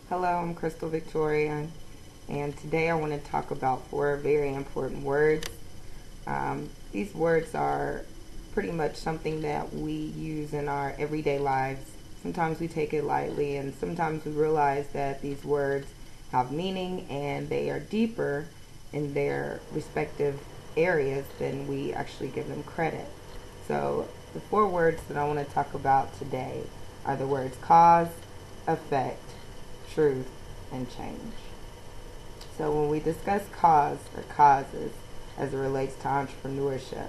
Hello, I'm Crystal Victoria, and today I want to talk about four very important words. These words are pretty much something that we use in our everyday lives. Sometimes we take it lightly, and sometimes we realize that these words have meaning and they are deeper in their respective areas than we actually give them credit. So, the four words that I want to talk about today are the words cause, effect, truth, and change. So when we discuss cause or causes as it relates to entrepreneurship,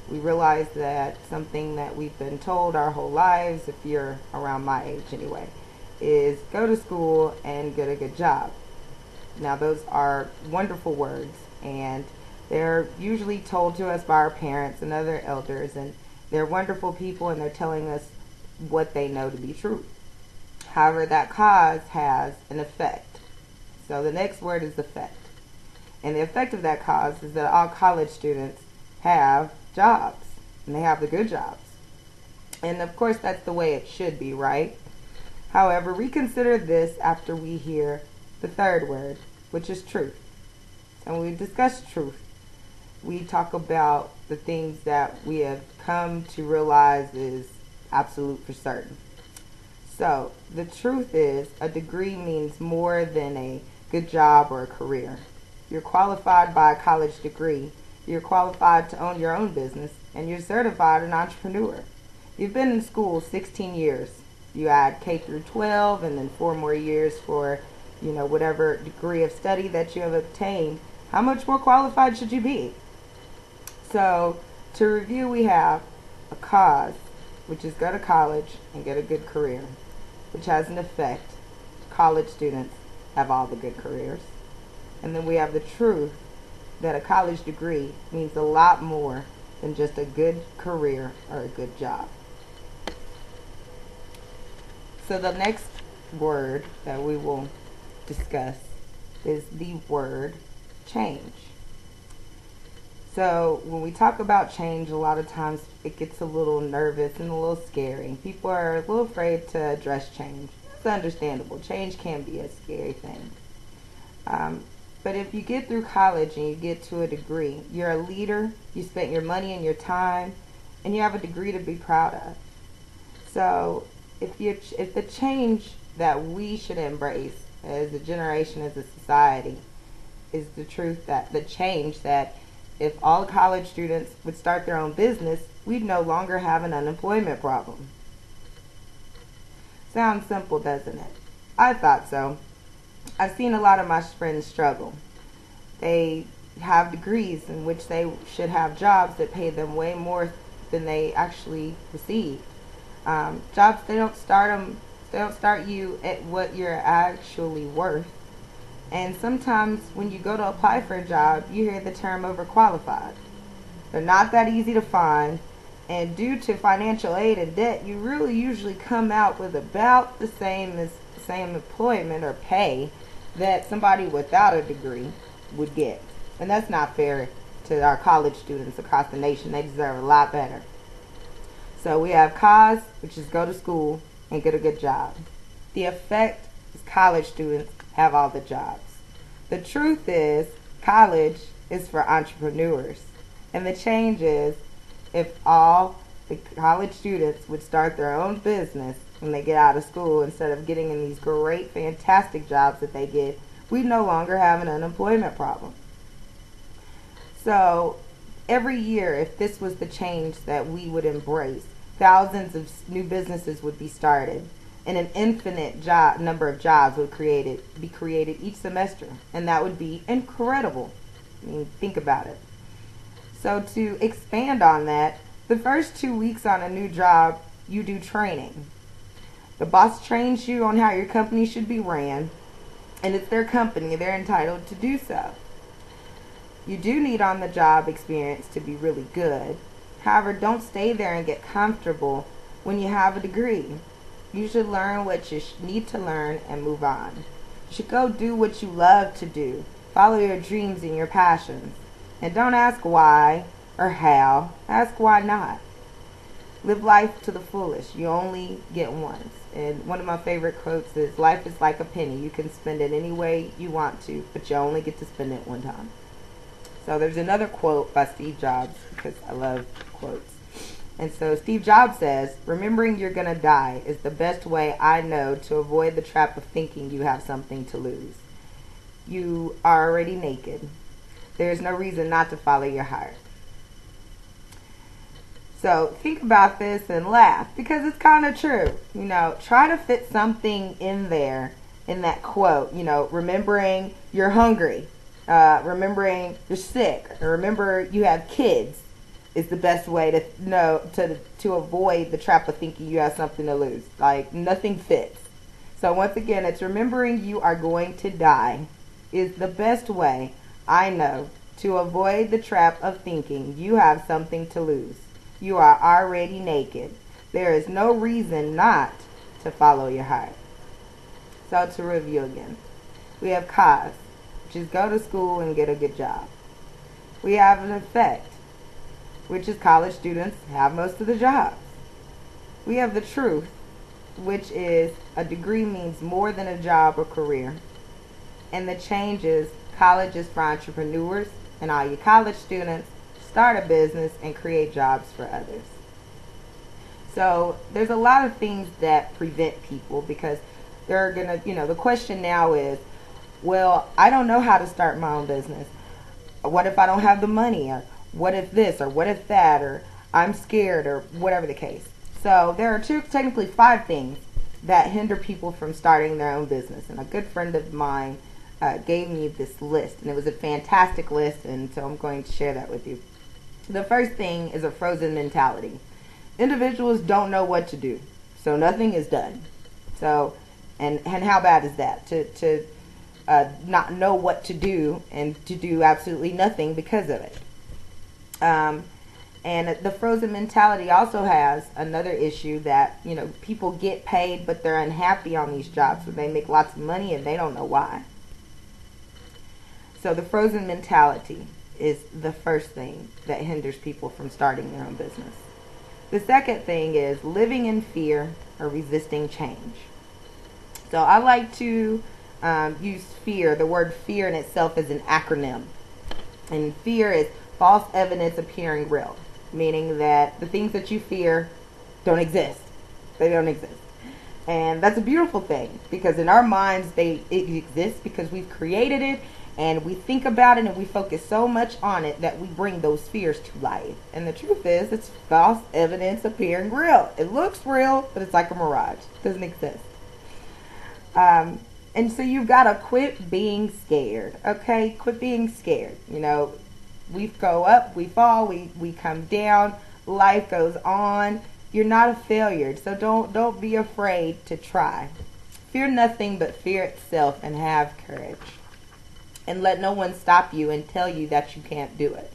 we realize that something that we've been told our whole lives, if you're around my age anyway, is go to school and get a good job. Now those are wonderful words, and they're usually told to us by our parents and other elders, and they're wonderful people and they're telling us what they know to be true. However, that cause has an effect. So the next word is effect. And the effect of that cause is that all college students have jobs. And they have the good jobs. And of course, that's the way it should be, right? However, reconsider this after we hear the third word, which is truth. And when we discuss truth, we talk about the things that we have come to realize is absolute for certain. So, the truth is, a degree means more than a good job or a career. You're qualified by a college degree, you're qualified to own your own business, and you're certified an entrepreneur. You've been in school 16 years. You add K through 12 and then 4 more years for, whatever degree of study that you have obtained. How much more qualified should you be? So, to review, we have a cause, which is go to college and get a good career, which has an effect. College students have all the good careers. And then we have the truth that a college degree means a lot more than just a good career or a good job. So the next word that we will discuss is the word change. So when we talk about change, a lot of times it gets a little nervous and a little scary. People are a little afraid to address change. It's understandable. Change can be a scary thing. But if you get through college and you get to a degree, you're a leader, you spent your money and your time, and you have a degree to be proud of. So if the change that we should embrace as a generation, as a society, is the truth that the change that if all college students would start their own business, we'd no longer have an unemployment problem. Sounds simple, doesn't it? I thought so. I've seen a lot of my friends struggle. They have degrees in which they should have jobs that pay them way more than they actually receive. Jobs, they don't start you at what you're actually worth. And sometimes when you go to apply for a job, you hear the term overqualified. They're not that easy to find, and due to financial aid and debt, you really usually come out with about the same employment or pay that somebody without a degree would get. And that's not fair to our college students across the nation. They deserve a lot better. So we have cause, which is go to school and get a good job. The effect is college students have all the jobs. The truth is, college is for entrepreneurs. And the change is, if all the college students would start their own business when they get out of school instead of getting in these great, fantastic jobs that they get, we no longer have an unemployment problem. So every year, if this was the change that we would embrace, thousands of new businesses would be started, and an infinite number of jobs would be created each semester, and that would be incredible. I mean, think about it. So to expand on that, the first 2 weeks on a new job, you do training. The boss trains you on how your company should be ran, and it's their company. They're entitled to do so. You do need on-the-job experience to be really good. However, don't stay there and get comfortable when you have a degree. You should learn what you need to learn and move on. You should go do what you love to do. Follow your dreams and your passions. And don't ask why or how. Ask why not. Live life to the fullest. You only get once. And one of my favorite quotes is, life is like a penny. You can spend it any way you want to, but you only get to spend it one time. So there's another quote by Steve Jobs, because I love quotes. And so Steve Jobs says, remembering you're going to die is the best way I know to avoid the trap of thinking you have something to lose. You are already naked. There is no reason not to follow your heart. So think about this and laugh, because it's kind of true. Try to fit something in there, in that quote. Remembering you're hungry, remembering you're sick, or remember you have kids is the best way to avoid the trap of thinking you have something to lose. Like, nothing fits. So once again, it's remembering you are going to die is the best way I know to avoid the trap of thinking you have something to lose. You are already naked. There is no reason not to follow your heart. So to review again, we have cause, which is go to school and get a good job. We have an effect, which is college students have most of the jobs. We have the truth, which is a degree means more than a job or career. And the change is college is for entrepreneurs, and all you college students, start a business and create jobs for others. So there's a lot of things that prevent people, because they're going to, the question now is, well, I don't know how to start my own business. What if I don't have the money? Or what if this, or what if that, or I'm scared, or whatever the case. So there are technically 5 things that hinder people from starting their own business. And a good friend of mine gave me this list, and it was a fantastic list, and so I'm going to share that with you. The first thing is a frozen mentality. Individuals don't know what to do, so nothing is done. So, and how bad is that? To not know what to do and to do absolutely nothing because of it. And the frozen mentality also has another issue that, people get paid, but they're unhappy on these jobs, so they make lots of money and they don't know why. So the frozen mentality is the first thing that hinders people from starting their own business. The second thing is living in fear or resisting change. So I like to use fear. The word fear in itself is an acronym. And fear is false evidence appearing real, meaning that the things that you fear don't exist. They don't exist. And that's a beautiful thing, because in our minds it exists because we've created it, and we think about it and we focus so much on it that we bring those fears to life. And the truth is, it's false evidence appearing real. It looks real, but it's like a mirage. It doesn't exist. And so you've got to quit being scared. Okay? Quit being scared. We go up, we fall, we come down, life goes on. You're not a failure, so don't be afraid to try. Fear nothing but fear itself, and have courage. And let no one stop you and tell you that you can't do it.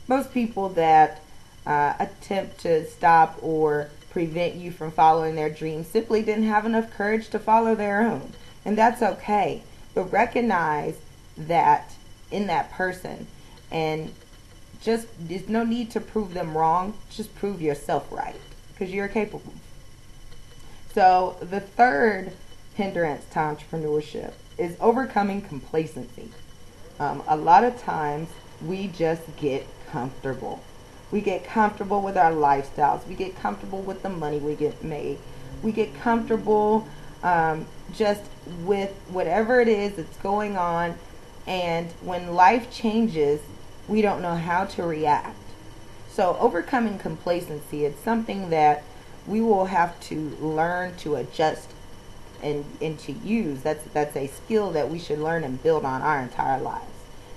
Most people that attempt to stop or prevent you from following their dreams simply didn't have enough courage to follow their own. And that's okay. But recognize that in that person, and just, there's no need to prove them wrong. Just prove yourself right, because you're capable. So the third hindrance to entrepreneurship is overcoming complacency. A lot of times we just get comfortable. We get comfortable with our lifestyles. We get comfortable with the money we get made. We get comfortable just with whatever it is that's going on. And when life changes, we don't know how to react. So overcoming complacency, it's something that we will have to learn to adjust and to use. That's a skill that we should learn and build on our entire lives,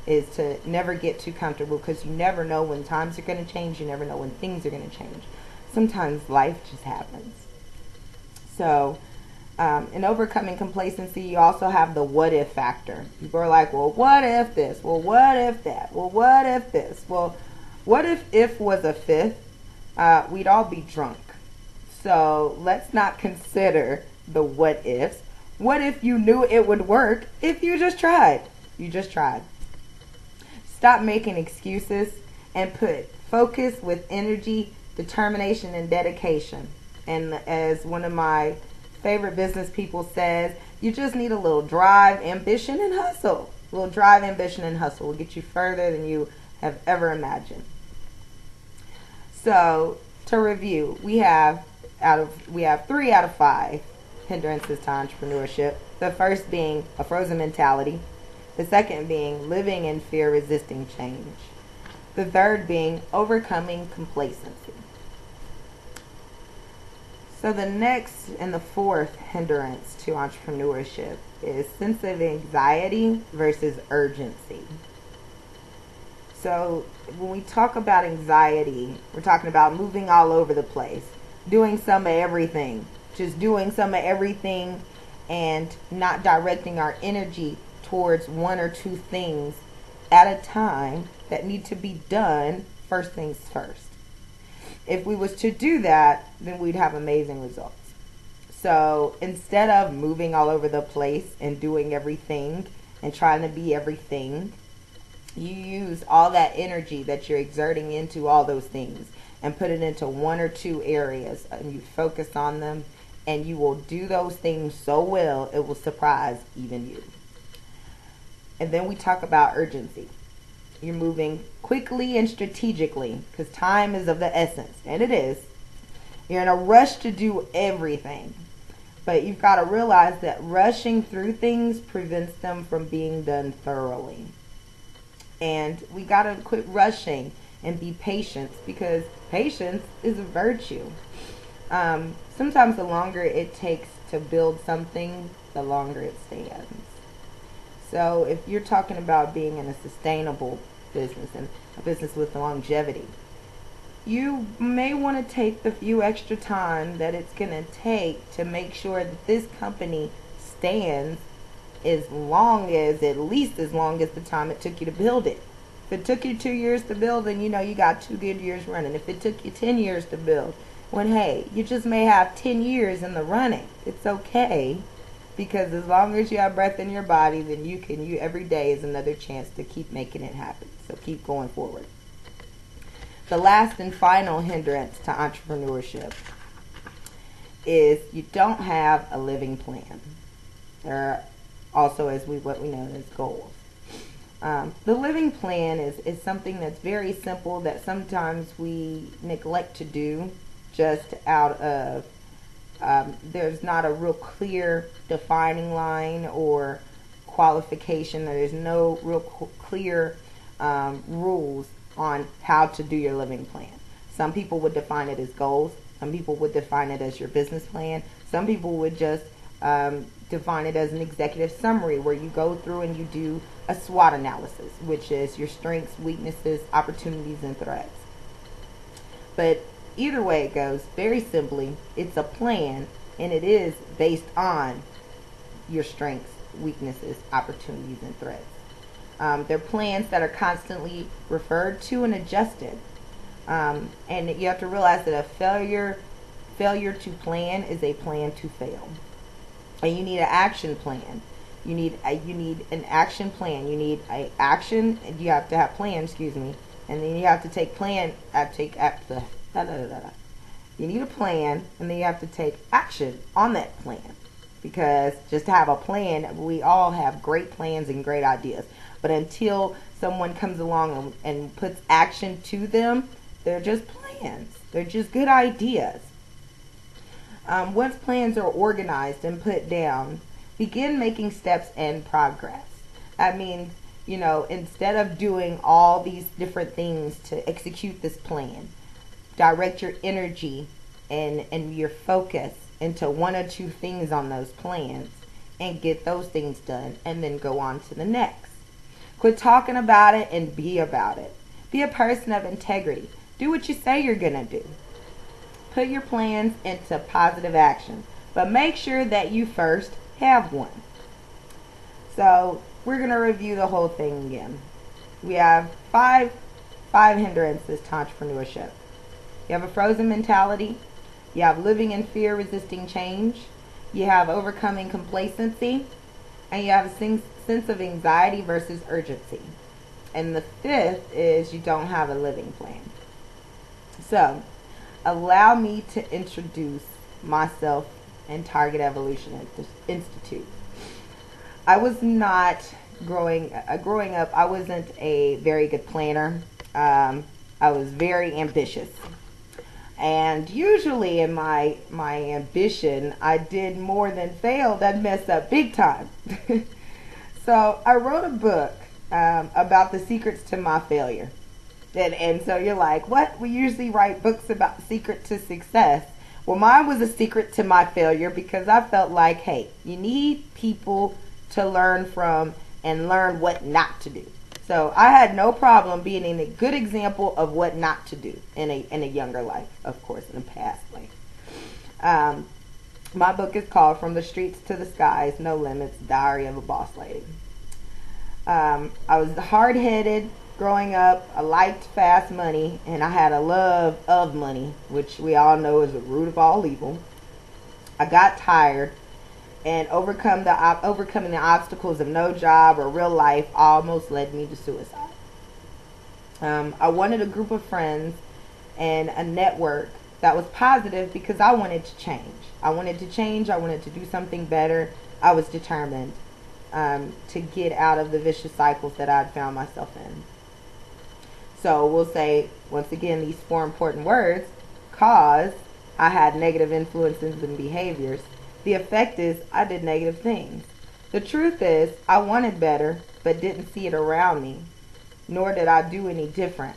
is to never get too comfortable, because you never know when times are going to change. You never know when things are going to change. Sometimes life just happens. So in overcoming complacency, you also have the what if factor. People are like, well, what if this? Well, what if that? Well, what if this? Well, what if was a fifth? We'd all be drunk. So let's not consider the what ifs. What if you knew it would work if you just tried? You just tried. Stop making excuses and put focus with energy, determination, and dedication. And as one of my favorite business people says, you just need a little drive, ambition, and hustle. A little drive, ambition, and hustle will get you further than you have ever imagined. So, to review, we have 3 out of 5 hindrances to entrepreneurship. The first being a frozen mentality. The second being living in fear, resisting change. The third being overcoming complacency. So the next and the fourth hindrance to entrepreneurship is sense of anxiety versus urgency. So when we talk about anxiety, we're talking about moving all over the place, doing some of everything, just doing some of everything and not directing our energy towards one or two things at a time that need to be done first things first. If we was to do that, then we'd have amazing results. So instead of moving all over the place and doing everything and trying to be everything, you use all that energy that you're exerting into all those things and put it into one or two areas, and you focus on them, and you will do those things so well it will surprise even you. And then we talk about urgency. You're moving quickly and strategically because time is of the essence, and it is. You're in a rush to do everything, but you've got to realize that rushing through things prevents them from being done thoroughly. And we got to quit rushing and be patient, because patience is a virtue. Sometimes the longer it takes to build something, the longer it stands. So if you're talking about being in a sustainable business and a business with longevity, you may want to take the few extra time that it's going to take to make sure that this company stands at least as long as the time it took you to build it. If it took you 2 years to build, then you know you got 2 good years running. If it took you 10 years to build, when hey, you just may have 10 years in the running. It's okay, because as long as you have breath in your body, then you every day is another chance to keep making it happen. So keep going forward. The last and final hindrance to entrepreneurship is you don't have a living plan. There are also what we know as goals. The living plan is something that's very simple that sometimes we neglect to do just out of there's not a real clear defining line or qualification. There's no real clear rules on how to do your living plan. Some people would define it as goals. Some people would define it as your business plan. Some people would just define it as an executive summary, where you go through and you do a SWOT analysis, which is your strengths, weaknesses, opportunities, and threats. But either way it goes, very simply, it's a plan, and it is based on your strengths, weaknesses, opportunities, and threats. They're plans that are constantly referred to and adjusted. And you have to realize that a failure to plan is a plan to fail. And you need an action plan. You need an action plan. You need a action, and you have to have plan, and then you have to take you need a plan, and then you have to take action on that plan. Because just to have a plan, we all have great plans and great ideas. But until someone comes along and puts action to them, they're just plans. They're just good ideas. Once plans are organized and put down, begin making steps and progress. That means, instead of doing all these different things to execute this plan, direct your energy and your focus into one or two things on those plans and get those things done, and then go on to the next. Quit talking about it and be about it. Be a person of integrity. Do what you say you're going to do. Put your plans into positive action, but make sure that you first have one. So we're going to review the whole thing again. We have five hindrances to entrepreneurship. You have a frozen mentality. You have living in fear, resisting change. You have overcoming complacency. And you have a sense of anxiety versus urgency. And the fifth is you don't have a living plan. So allow me to introduce myself and Target Evolution Institute. I was not growing up. I wasn't a very good planner. I was very ambitious, and usually in my ambition, I did more than failed. I'd mess up big time. So I wrote a book about the secrets to my failure. And so you're like, what? We usually write books about the secret to success. Well, mine was a secret to my failure because I felt like, hey, you need people to learn from and learn what not to do. So I had no problem being a good example of what not to do in a younger life, of course, in a past life. My book is called From the Streets to the Skies, No Limits, Diary of a Boss Lady. I was hard-headed growing up. I liked fast money, and I had a love of money, which we all know is the root of all evil. I got tired, and overcoming the obstacles of no job or real life almost led me to suicide. I wanted a group of friends and a network that was positive because I wanted to change. I wanted to change. I wanted to do something better. I was determined to get out of the vicious cycles that I'd found myself in. So we'll say, once again, these 4 important words: cause, I had negative influences and behaviors. The effect is, I did negative things. The truth is, I wanted better, but didn't see it around me, nor did I do any different.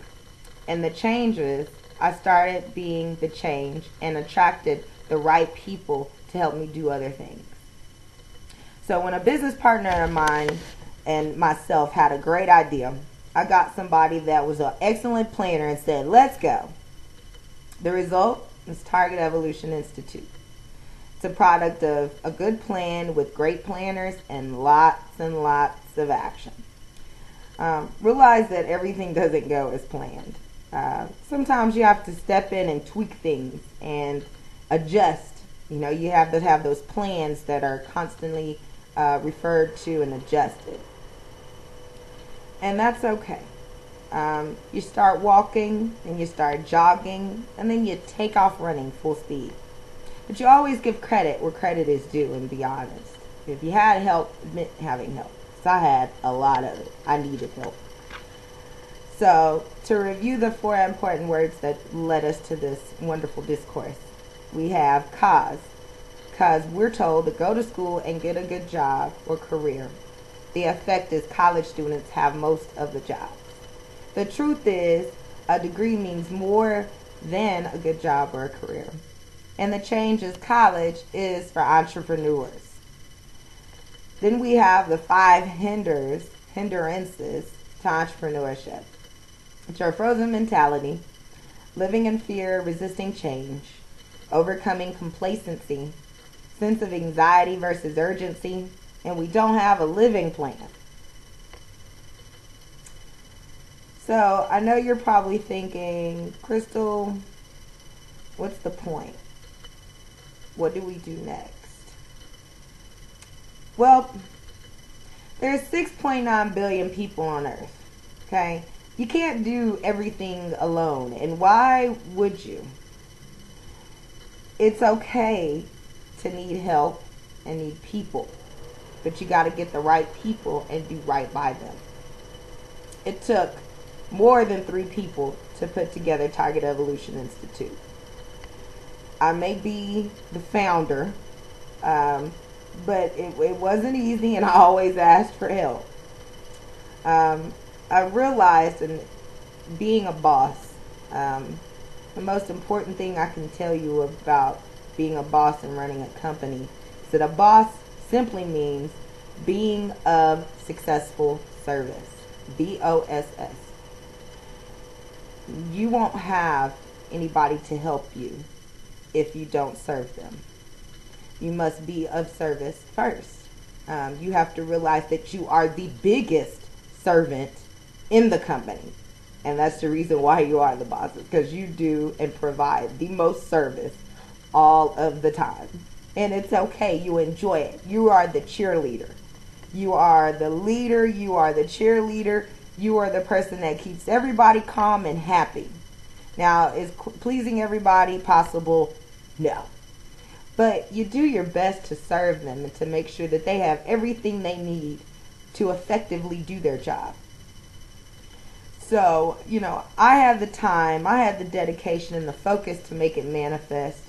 And the change is, I started being the change and attracted the right people to help me do other things. So when a business partner of mine and myself had a great idea, I got somebody that was an excellent planner and said, let's go. The result is Target Evolution Institute. It's a product of a good plan with great planners and lots of action. Realize that everything doesn't go as planned. Sometimes you have to step in and tweak things and adjust. You know, you have to have those plans that are constantly referred to and adjusted. And that's okay. You start walking and you start jogging and then you take off running full speed. But you always give credit where credit is due and be honest. If you had help, admit having help. So I had a lot of it. I needed help. So to review the 4 important words that led us to this wonderful discourse, we have cause. Because we're told to go to school and get a good job or career. The effect is college students have most of the jobs. The truth is, a degree means more than a good job or a career. And the change is college is for entrepreneurs. Then we have the 5 hindrances to entrepreneurship, which are frozen mentality, living in fear, resisting change, overcoming complacency, sense of anxiety versus urgency, and we don't have a living plan. So I know you're probably thinking, Crystal, what's the point? What do we do next? Well, there's 6.9 billion people on Earth, okay? You can't do everything alone, and why would you? It's okay to need help and need people, but you got to get the right people and do right by them. It took more than 3 people to put together Target Evolution Institute. I may be the founder, but it wasn't easy, and I always asked for help. I realized in being a boss, the most important thing I can tell you about being a boss and running a company is that a boss simply means being of successful service. BOSS. You won't have anybody to help you if you don't serve them. You must be of service first. You have to realize that you are the biggest servant in the company. And that's the reason why you are the boss, because you do and provide the most service all of the time. And it's okay. You enjoy it. You are the cheerleader. You are the leader. You are the cheerleader. You are the person that keeps everybody calm and happy. Now, is pleasing everybody possible? No. but you do your best to serve them and to make sure that they have everything they need to effectively do their job. So, I had the time, I had the dedication and the focus to make it manifest,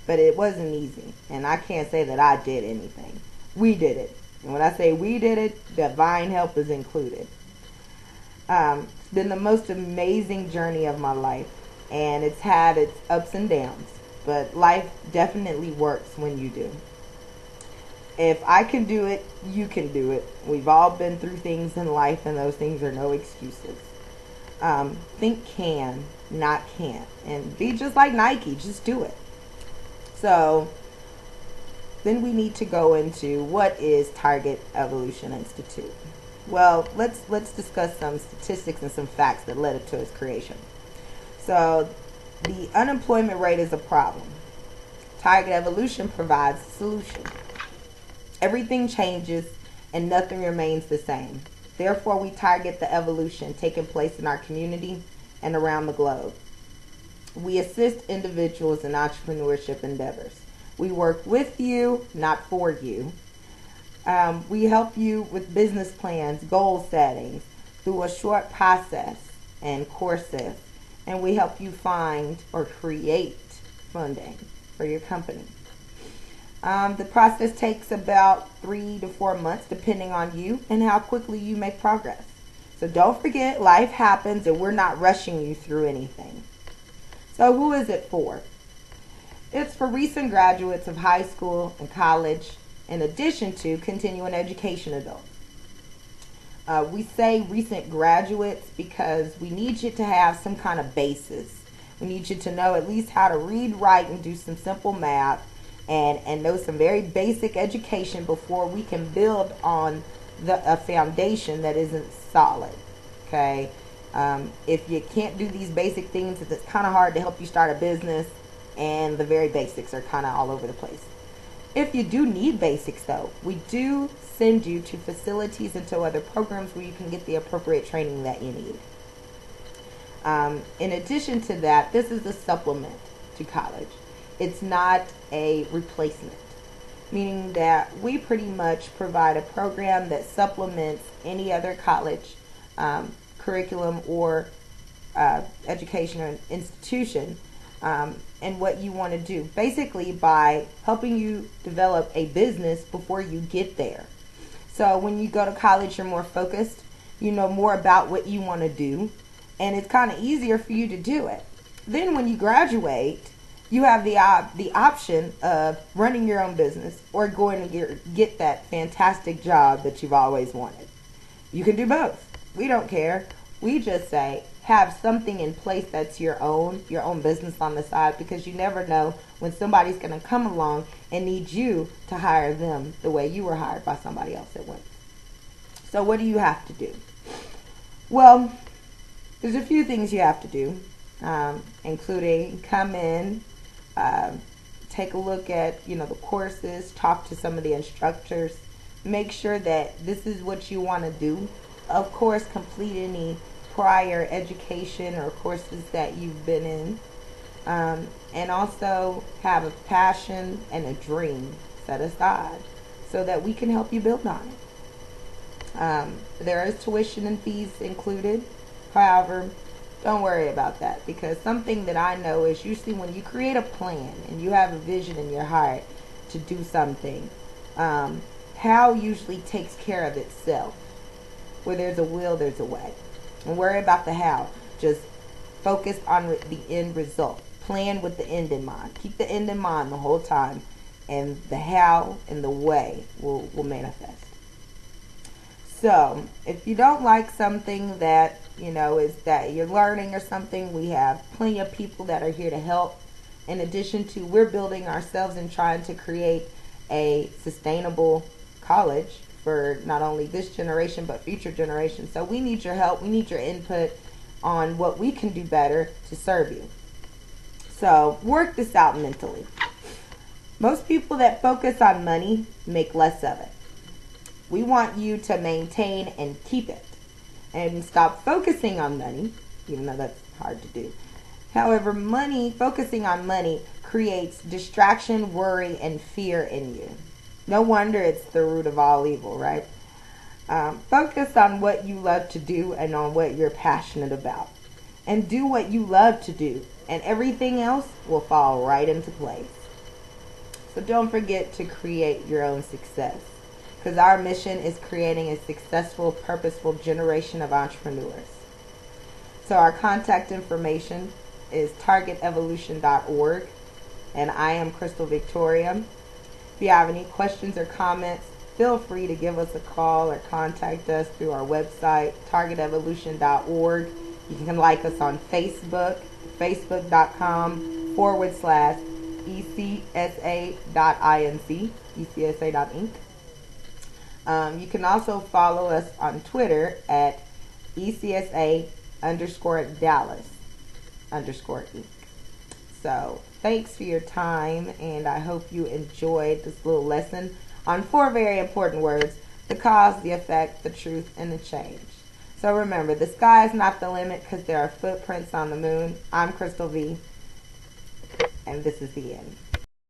but it wasn't easy. And I can't say that I did anything. We did it. And when I say we did it, divine help is included. It's been the most amazing journey of my life, and it's had its ups and downs, but life definitely works when you do. If I can do it, you can do it. We've all been through things in life, and those things are no excuses. Think can, not can't. And be just like Nike, just do it. So, then we need to go into what is Target Evolution Institute. Well, let's discuss some statistics and some facts that led up to its creation. So, the unemployment rate is a problem. Target Evolution provides a solution. Everything changes and nothing remains the same. Therefore, we target the evolution taking place in our community and around the globe. We assist individuals in entrepreneurship endeavors. We work with you, not for you. We help you with business plans, goal settings, through a short process and courses. And we help you find or create funding for your company. The process takes about 3 to 4 months depending on you and how quickly you make progress. So don't forget, life happens and we're not rushing you through anything. So who is it for? It's for recent graduates of high school and college, in addition to continuing education adults. We say recent graduates because we need you to have some kind of basis. We need you to know at least how to read, write, and do some simple math, and know some very basic education before we can build on a foundation that isn't solid. Okay? If you can't do these basic things, it's kind of hard to help you start a business, and the very basics are kind of all over the place. If you do need basics, though, we do send you to facilities and to other programs where you can get the appropriate training that you need. In addition to that, this is a supplement to college. It's not a replacement, meaning that we pretty much provide a program that supplements any other college curriculum or education or institution and what you want to do, basically by helping you develop a business before you get there. So when you go to college, you're more focused, you know more about what you want to do, and it's kind of easier for you to do it. Then when you graduate, you have the option of running your own business or going to get that fantastic job that you've always wanted. You can do both. We don't care. We just say have something in place that's your own business on the side, because you never know when somebody's going to come along and need you to hire them the way you were hired by somebody else at once. So what do you have to do? Well, there's a few things you have to do, including come in, take a look at the courses, talk to some of the instructors, make sure that this is what you want to do. Of course, complete any prior education or courses that you've been in, and also have a passion and a dream set aside so that we can help you build on it. There is tuition and fees included. However, don't worry about that, because something that I know is usually when you create a plan and you have a vision in your heart to do something, how usually takes care of itself. Where there's a will, there's a way. Don't worry about the how. Just focus on the end result. Plan with the end in mind. Keep the end in mind the whole time, and the how and the way will manifest. So, if you don't like something that, is that you're learning or something, we have plenty of people that are here to help. In addition to, we're building ourselves and trying to create a sustainable college for not only this generation but future generations. So we need your help. We need your input on what we can do better to serve you. So work this out mentally. Most people that focus on money make less of it. We want you to maintain and keep it and stop focusing on money, even though that's hard to do. However, focusing on money creates distraction, worry, and fear in you. No wonder it's the root of all evil, right? Focus on what you love to do and on what you're passionate about. And do what you love to do, and everything else will fall right into place. So don't forget to create your own success, because our mission is creating a successful, purposeful generation of entrepreneurs. So our contact information is targetevolution.org, and I am Crystal Victoria. If you have any questions or comments, feel free to give us a call or contact us through our website, targetevolution.org. You can like us on Facebook, facebook.com/ECSA.inc, ECSA.inc. You can also follow us on Twitter at ECSA_Dallas_Inc. So thanks for your time, and I hope you enjoyed this little lesson on 4 very important words: the cause, the effect, the truth, and the change. So remember, the sky is not the limit because there are footprints on the moon. I'm Crystal V, and this is the end.